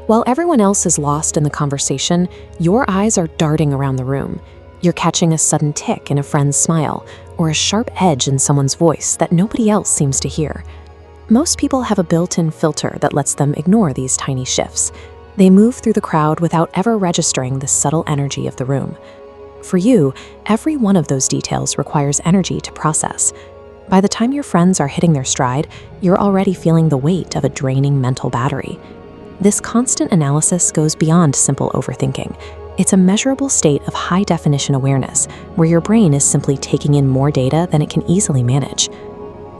While everyone else is lost in the conversation, your eyes are darting around the room. You're catching a sudden tick in a friend's smile or a sharp edge in someone's voice that nobody else seems to hear. Most people have a built-in filter that lets them ignore these tiny shifts. They move through the crowd without ever registering the subtle energy of the room. For you, every one of those details requires energy to process. By the time your friends are hitting their stride, you're already feeling the weight of a draining mental battery. This constant analysis goes beyond simple overthinking. It's a measurable state of high-definition awareness, where your brain is simply taking in more data than it can easily manage.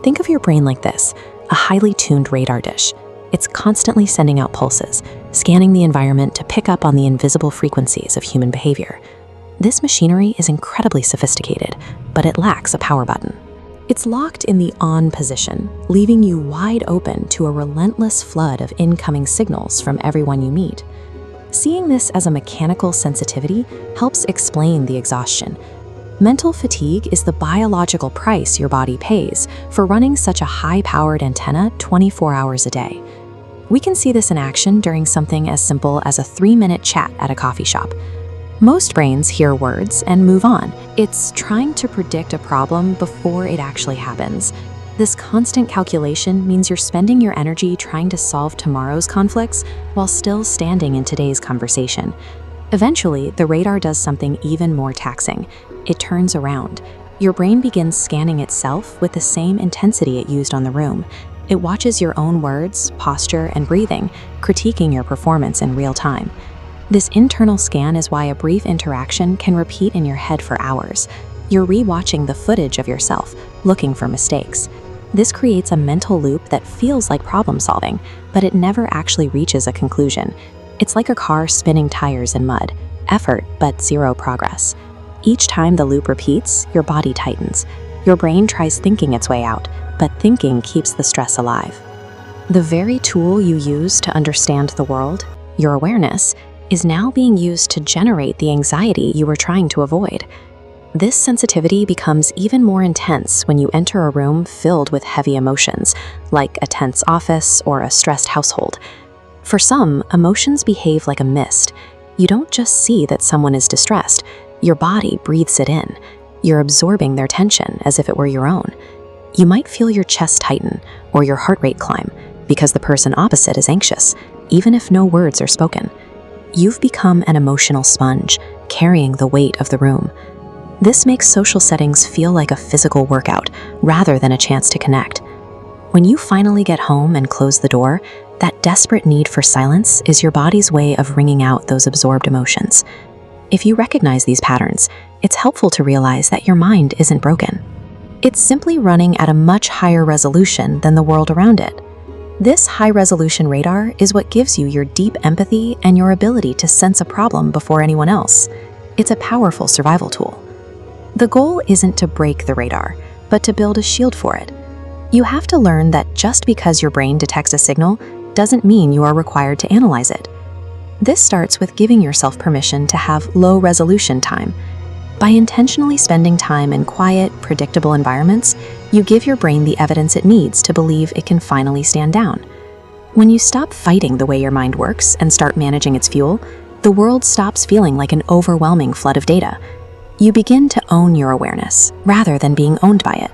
Think of your brain like this, a highly tuned radar dish. It's constantly sending out pulses, scanning the environment to pick up on the invisible frequencies of human behavior. This machinery is incredibly sophisticated, but it lacks a power button. It's locked in the on position, leaving you wide open to a relentless flood of incoming signals from everyone you meet. Seeing this as a mechanical sensitivity helps explain the exhaustion. Mental fatigue is the biological price your body pays for running such a high-powered antenna 24 hours a day. We can see this in action during something as simple as a 3-minute chat at a coffee shop. Most brains hear words and move on. It's trying to predict a problem before it actually happens. This constant calculation means you're spending your energy trying to solve tomorrow's conflicts while still standing in today's conversation. Eventually, the radar does something even more taxing. It turns around. Your brain begins scanning itself with the same intensity it used on the room. It watches your own words, posture, and breathing, critiquing your performance in real time. This internal scan is why a brief interaction can repeat in your head for hours. You're re-watching the footage of yourself, looking for mistakes. This creates a mental loop that feels like problem solving, but it never actually reaches a conclusion. It's like a car spinning tires in mud. Effort, but zero progress. Each time the loop repeats, your body tightens. Your brain tries thinking its way out, but thinking keeps the stress alive. The very tool you use to understand the world, your awareness, is now being used to generate the anxiety you were trying to avoid. This sensitivity becomes even more intense when you enter a room filled with heavy emotions, like a tense office or a stressed household. For some, emotions behave like a mist. You don't just see that someone is distressed, your body breathes it in. You're absorbing their tension as if it were your own. You might feel your chest tighten or your heart rate climb because the person opposite is anxious, even if no words are spoken. You've become an emotional sponge, carrying the weight of the room. This makes social settings feel like a physical workout, rather than a chance to connect. When you finally get home and close the door, that desperate need for silence is your body's way of wringing out those absorbed emotions. If you recognize these patterns, it's helpful to realize that your mind isn't broken. It's simply running at a much higher resolution than the world around it. This high-resolution radar is what gives you your deep empathy and your ability to sense a problem before anyone else. It's a powerful survival tool. The goal isn't to break the radar, but to build a shield for it. You have to learn that just because your brain detects a signal doesn't mean you are required to analyze it. This starts with giving yourself permission to have low-resolution time. By intentionally spending time in quiet, predictable environments, you give your brain the evidence it needs to believe it can finally stand down. When you stop fighting the way your mind works and start managing its fuel, the world stops feeling like an overwhelming flood of data. You begin to own your awareness, rather than being owned by it.